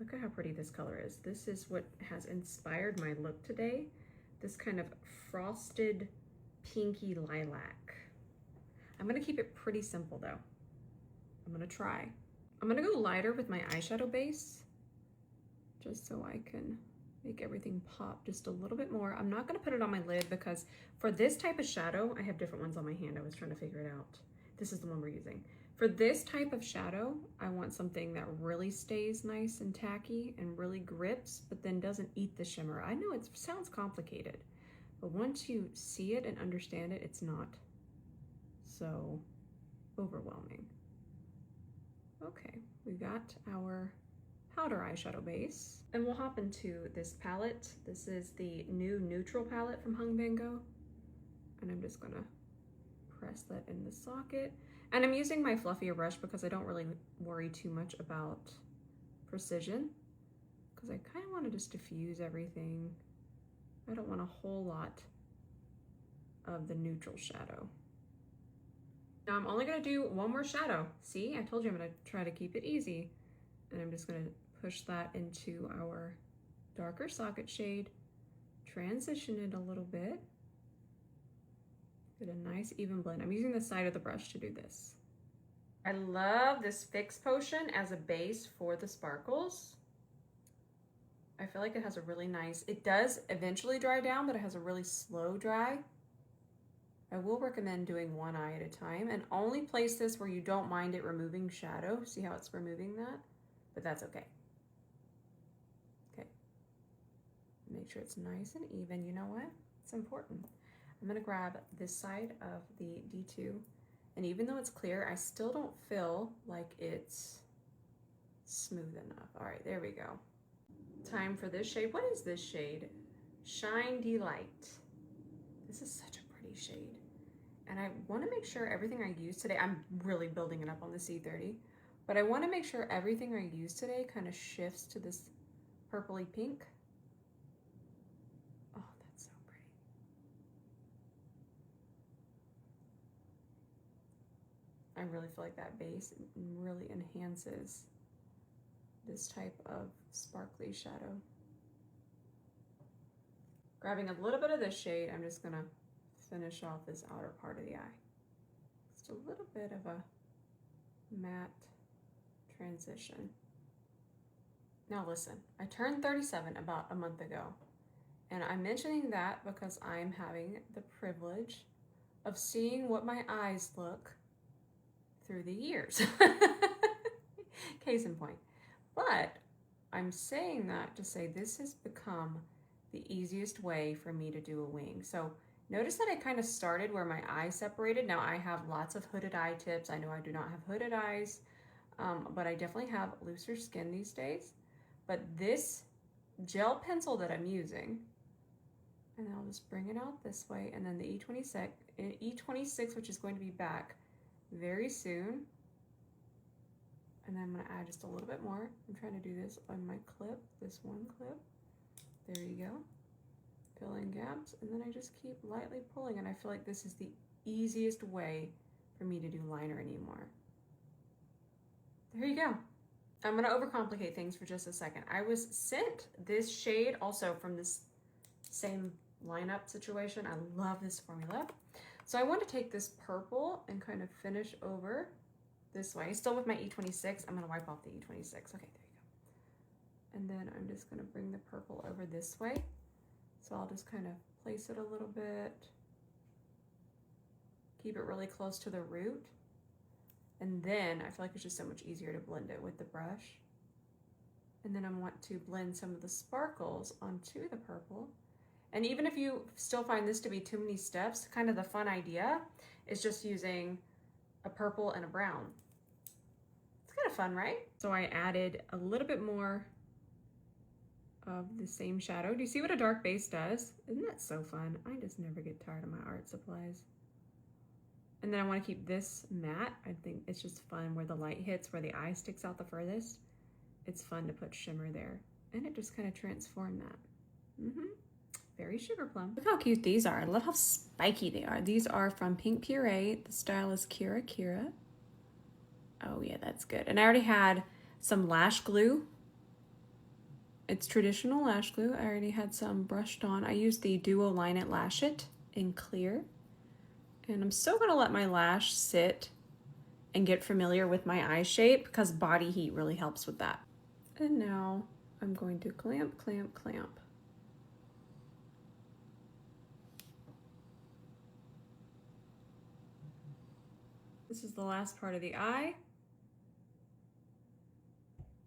Look at how pretty this color is. This is what has inspired my look today. This kind of frosted pinky lilac. I'm gonna keep it pretty simple though. I'm gonna try. I'm gonna go lighter with my eyeshadow base, just so I can make everything pop just a little bit more. I'm not gonna put it on my lid because for this type of shadow, I have different ones on my hand. I was trying to figure it out. This is the one we're using. For this type of shadow, I want something that really stays nice and tacky and really grips, but then doesn't eat the shimmer. I know it sounds complicated, but once you see it and understand it, it's not so overwhelming. Okay, we got our powder eyeshadow base, and we'll hop into this palette. This is the new neutral palette from Hung Bango, and I'm just gonna press that in the socket. And I'm using my fluffier brush because I don't really worry too much about precision, because I kind of want to just diffuse everything. I don't want a whole lot of the neutral shadow. Now I'm only gonna do one more shadow. See, I told you I'm gonna try to keep it easy. And I'm just gonna push that into our darker socket shade, transition it a little bit, get a nice even blend. I'm using the side of the brush to do this. I love this Fix Potion as a base for the sparkles. I feel like it has a really nice, it does eventually dry down, but it has a really slow dry. I will recommend doing one eye at a time, and only place this where you don't mind it removing shadow. See how it's removing that? But that's okay. Okay. Make sure it's nice and even. You know what? It's important. I'm gonna grab this side of the D2, and even though it's clear, I still don't feel like it's smooth enough. All right, there we go. Time for this shade. What is this shade? Shine Delight. This is such a pretty shade. And I want to make sure everything I use today, I'm really building it up on the C30, but I want to make sure everything I use today kind of shifts to this purpley pink. Oh, that's so pretty. I really feel like that base really enhances this type of sparkly shadow. Grabbing a little bit of this shade, I'm just gonna finish off this outer part of the eye. Just a little bit of a matte transition. Now listen, I turned 37 about a month ago, and I'm mentioning that because I'm having the privilege of seeing what my eyes look through the years. Case in point. But I'm saying that to say this has become the easiest way for me to do a wing. So notice that I kind of started where my eye separated. Now I have lots of hooded eye tips. I know I do not have hooded eyes, but I definitely have looser skin these days. But this gel pencil that I'm using, and I'll just bring it out this way, and then the E26, which is going to be back very soon. And then I'm gonna add just a little bit more. I'm trying to do this on my clip, this one clip. There you go. Fill in gaps, and then I just keep lightly pulling, and I feel like this is the easiest way for me to do liner anymore. There you go. I'm gonna overcomplicate things for just a second. I was sent this shade also from this same lineup situation. I love this formula. So I want to take this purple and kind of finish over this way. Still with my E26, I'm gonna wipe off the E26. Okay, there you go. And then I'm just gonna bring the purple over this way. So I'll just kind of place it a little bit. Keep it really close to the root. And then I feel like it's just so much easier to blend it with the brush. And then I want to blend some of the sparkles onto the purple. And even if you still find this to be too many steps, kind of the fun idea is just using a purple and a brown. It's kind of fun, right? So I added a little bit more of the same shadow. Do you see what a dark base does? Isn't that so fun? I just never get tired of my art supplies. And then I want to keep this matte. I think it's just fun where the light hits, where the eye sticks out the furthest. It's fun to put shimmer there. And it just kind of transformed that. Very sugar plum. Look how cute these are. I love how spiky they are. These are from Pink Puree. The style is 𝗕𝗘𝗧𝗬. Oh yeah, that's good. And I already had some lash glue It's traditional lash glue. I already had some brushed on. I used the Duo Line It Lash It in clear. And I'm still gonna let my lash sit and get familiar with my eye shape because body heat really helps with that. And now I'm going to clamp, clamp, clamp. This is the last part of the eye.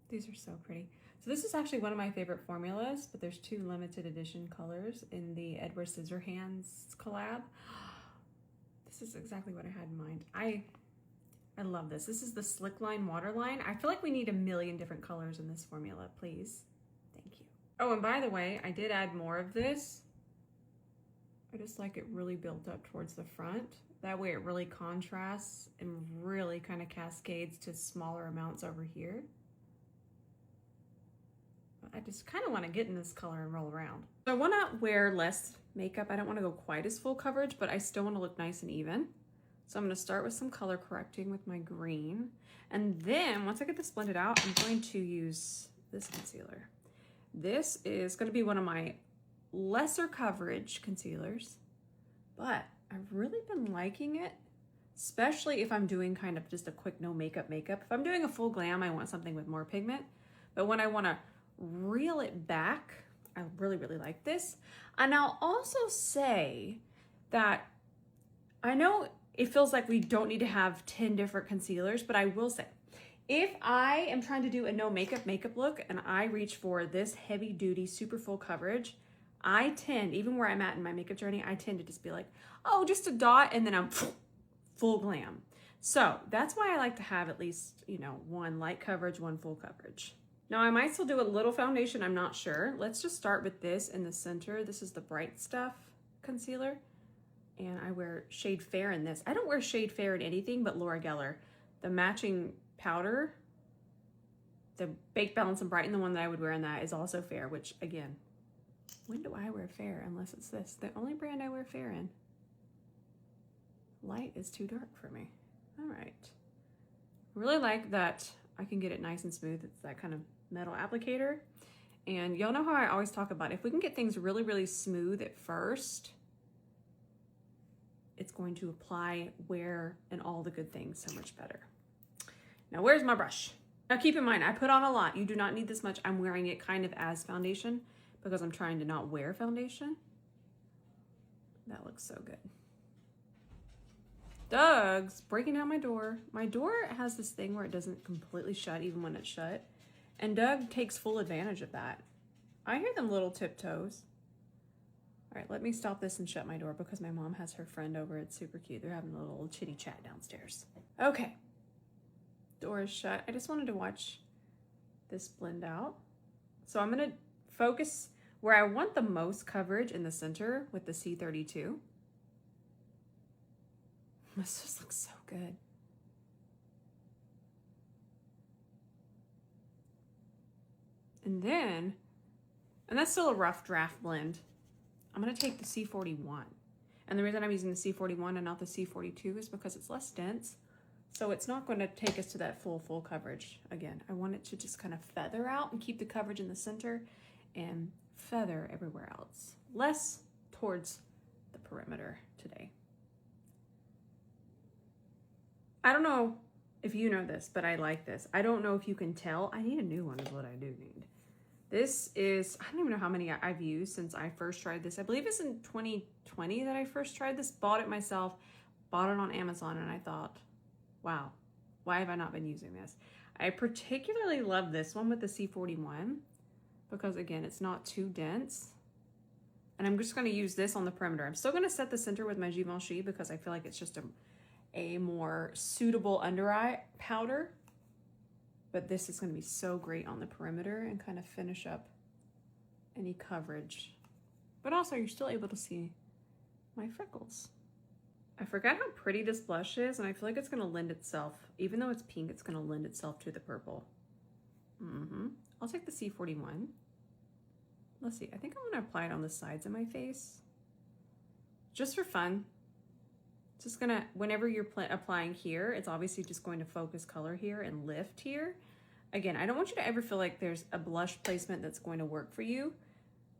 These are so pretty. So this is actually one of my favorite formulas, but there's 2 limited edition colors in the 𝗕𝗓𝗧𝗬𝗓 collab. This is exactly what I had in mind. I love this. This is the Slick Line Waterline. I feel like we need a million different colors in this formula, please. Thank you. Oh, and by the way, I did add more of this. I just like it really built up towards the front. That way it really contrasts and really kind of cascades to smaller amounts over here. I just kind of want to get in this color and roll around. So I want to wear less makeup. I don't want to go quite as full coverage, but I still want to look nice and even. So I'm going to start with some color correcting with my green. And then once I get this blended out, I'm going to use this concealer. This is going to be one of my lesser coverage concealers, but I've really been liking it, especially if I'm doing kind of just a quick no makeup makeup. If I'm doing a full glam, I want something with more pigment. But when I want to reel it back, I really, really like this. And I'll also say that I know it feels like we don't need to have 10 different concealers, but I will say, if I am trying to do a no makeup look and I reach for this heavy duty, super full coverage, I tend, even where I'm at in my makeup journey, I tend to just be like, oh, just a dot, and then I'm full glam. So that's why I like to have at least, you know, 1 light coverage, 1 full coverage. Now I might still do a little foundation, I'm not sure. Let's just start with this in the center. This is the Bright Stuff concealer, and I wear Shade Fair in this. I don't wear Shade Fair in anything but Laura Geller. The matching powder, the Baked Balance-n-Brighten, the one that I would wear in that is also fair, which again, when do I wear fair unless it's this? The only brand I wear fair in. Light is too dark for me. All right. I really like that I can get it nice and smooth. It's that kind of metal applicator. And y'all know how I always talk about if we can get things really, really smooth at first, it's going to apply wear and all the good things so much better. Now, where's my brush? Now, keep in mind, I put on a lot. You do not need this much. I'm wearing it kind of as foundation because I'm trying to not wear foundation. That looks so good. Doug's breaking down my door. My door has this thing where it doesn't completely shut even when it's shut. And Doug takes full advantage of that. I hear them little tiptoes. All right, let me stop this and shut my door because my mom has her friend over. It's super cute. They're having a little chitty chat downstairs. Okay, door is shut. I just wanted to watch this blend out. So I'm gonna focus where I want the most coverage in the center with the C32. This just looks so good. And then, and that's still a rough draft blend, I'm gonna take the C41. And the reason I'm using the C41 and not the C42 is because it's less dense. So it's not gonna take us to that full coverage. Again, I want it to just kind of feather out and keep the coverage in the center and feather everywhere else. Less towards the perimeter today. I don't know if you know this, but I like this. I don't know if you can tell. I need a new one is what I do need. This is, I don't even know how many I've used since I first tried this. I believe it's in 2020 that I first tried this. Bought it myself, bought it on Amazon, and I thought, wow, why have I not been using this? I particularly love this one with the C41 because, again, it's not too dense. And I'm just going to use this on the perimeter. I'm still going to set the center with my Givenchy because I feel like it's just a more suitable under eye powder. But this is going to be so great on the perimeter and kind of finish up any coverage. But also you're still able to see my freckles. I forgot how pretty this blush is, and I feel like it's going to lend itself, even though it's pink, it's going to lend itself to the purple. I'll take the C41. Let's see, I think I'm going to apply it on the sides of my face. Just for fun. Just gonna, whenever you're applying here, it's obviously just going to focus color here and lift here. Again, I don't want you to ever feel like there's a blush placement that's going to work for you.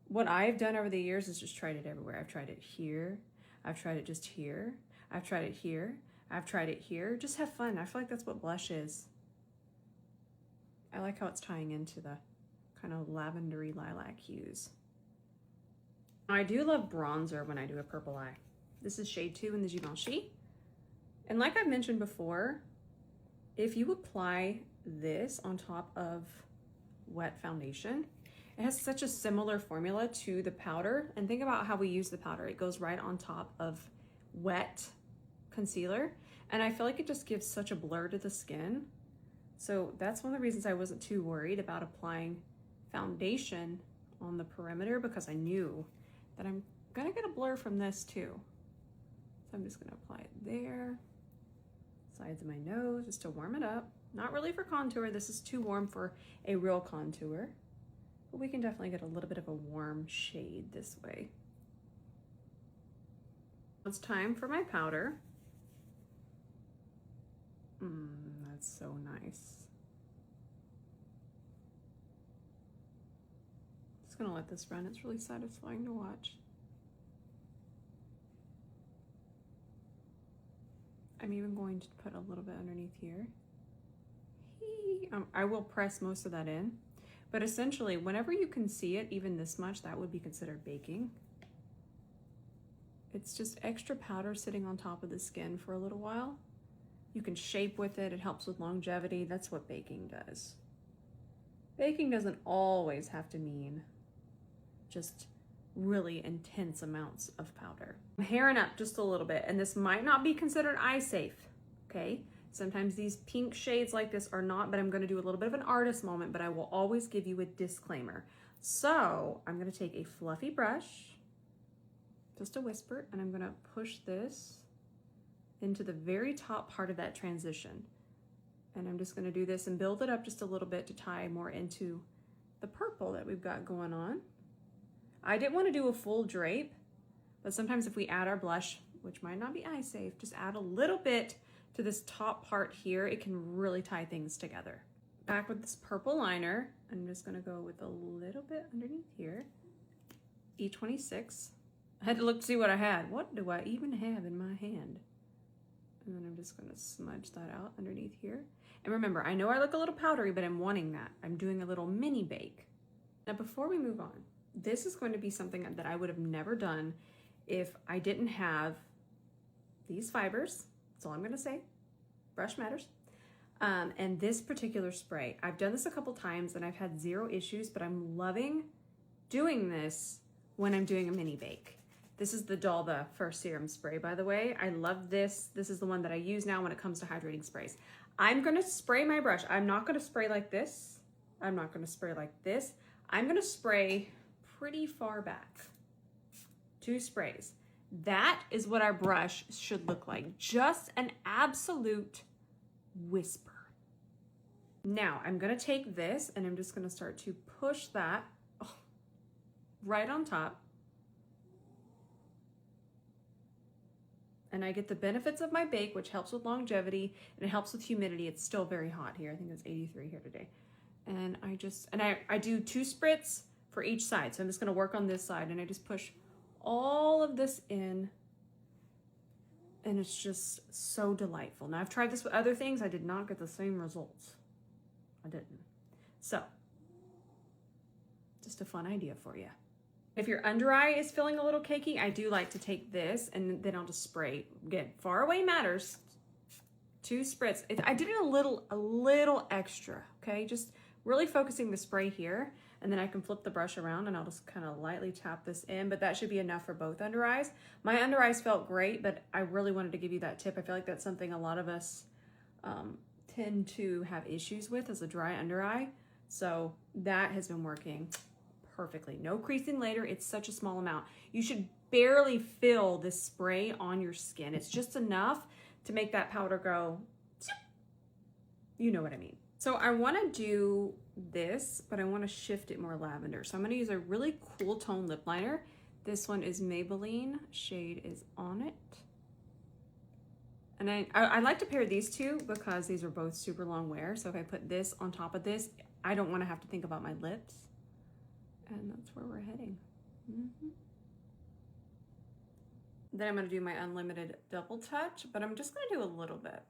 What I've done over the years is just tried it everywhere. I've tried it here. I've tried it just here. I've tried it here. I've tried it here. Just have fun. I feel like that's what blush is. I like how it's tying into the kind of lavendery lilac hues. I do love bronzer when I do a purple eye. This is shade 2 in the Givenchy. And like I've mentioned before, if you apply this on top of wet foundation, it has such a similar formula to the powder. And think about how we use the powder. It goes right on top of wet concealer. And I feel like it just gives such a blur to the skin. So that's one of the reasons I wasn't too worried about applying foundation on the perimeter, because I knew that I'm gonna get a blur from this too. So I'm just gonna apply it there, sides of my nose, just to warm it up. Not really for contour. This is too warm for a real contour, but we can definitely get a little bit of a warm shade this way. It's time for my powder. That's so nice. Just gonna let this run. It's really satisfying to watch. I'm even going to put a little bit underneath here. I will press most of that in, but essentially whenever you can see it even this much, that would be considered baking. It's just extra powder sitting on top of the skin for a little while. You can shape with it. It helps with longevity. That's what baking does. Baking doesn't always have to mean just really intense amounts of powder. I'm hairing up just a little bit, and this might not be considered eye safe, okay? Sometimes these pink shades like this are not, but I'm gonna do a little bit of an artist moment, but I will always give you a disclaimer. So I'm gonna take a fluffy brush, just a whisper, and I'm gonna push this into the very top part of that transition. And I'm just gonna do this and build it up just a little bit to tie more into the purple that we've got going on. I didn't wanna do a full drape, but sometimes if we add our blush, which might not be eye safe, just add a little bit to this top part here, it can really tie things together. Back with this purple liner, I'm just gonna go with a little bit underneath here. E26. I had to look to see what I had. What do I even have in my hand? And then I'm just gonna smudge that out underneath here. And remember, I know I look a little powdery, but I'm wanting that. I'm doing a little mini bake. Now before we move on, this is going to be something that I would have never done if I didn't have these fibers. That's all I'm gonna say. Brush matters. And this particular spray. I've done this a couple times and I've had zero issues, but I'm loving doing this when I'm doing a mini bake. This is the 𝗕𝗘𝗧𝗬 serum spray, by the way. I love this. This is the one that I use now when it comes to hydrating sprays. I'm gonna spray my brush. I'm not gonna spray like this. I'm not gonna spray like this. I'm gonna spray pretty far back. 2 sprays. That is what our brush should look like. Just an absolute whisper. Now I'm gonna take this and I'm just gonna start to push that right on top. And I get the benefits of my bake, which helps with longevity and it helps with humidity. It's still very hot here. I think it's 83 here today. And I do 2 spritz for each side. So I'm just gonna work on this side and I just push all of this in and it's just so delightful. Now I've tried this with other things. I did not get the same results. I didn't. So just a fun idea for you. If your under eye is feeling a little cakey, I do like to take this and then I'll just spray. Again, far away matters. 2 spritz. I did it a little extra, okay? Just really focusing the spray here, and then I can flip the brush around and I'll just kind of lightly tap this in, but that should be enough for both under eyes. My under eyes felt great, but I really wanted to give you that tip. I feel like that's something a lot of us tend to have issues with, as a dry under eye. So that has been working perfectly. No creasing later. It's such a small amount. You should barely feel this spray on your skin. It's just enough to make that powder go, you know what I mean. So I want to do this, but I want to shift it more lavender. So I'm going to use a really cool tone lip liner. This one is Maybelline. Shade is On It. And I like to pair these two because these are both super long wear. So if I put this on top of this, I don't want to have to think about my lips. And that's where we're heading. Then I'm going to do my unlimited double touch, but I'm just going to do a little bit.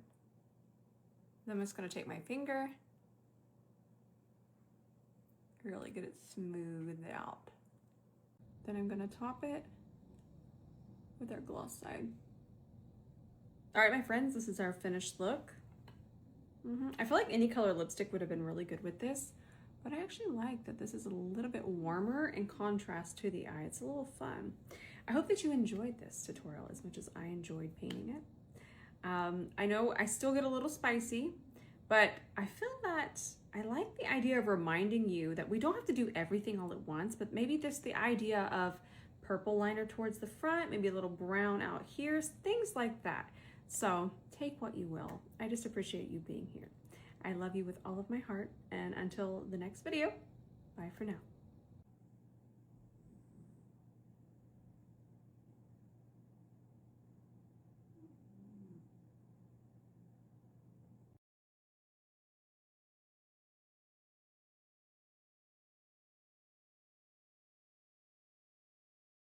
Then I'm just going to take my finger, really get it smoothed out. Then I'm going to top it with our gloss side. All right, my friends, this is our finished look. I feel like any color lipstick would have been really good with this, but I actually like that this is a little bit warmer in contrast to the eye. It's a little fun. I hope that you enjoyed this tutorial as much as I enjoyed painting it. I know I still get a little spicy, but I feel that I like the idea of reminding you that we don't have to do everything all at once, but maybe just the idea of purple liner towards the front, maybe a little brown out here, things like that. So take what you will. I just appreciate you being here. I love you with all of my heart, and until the next video, bye for now.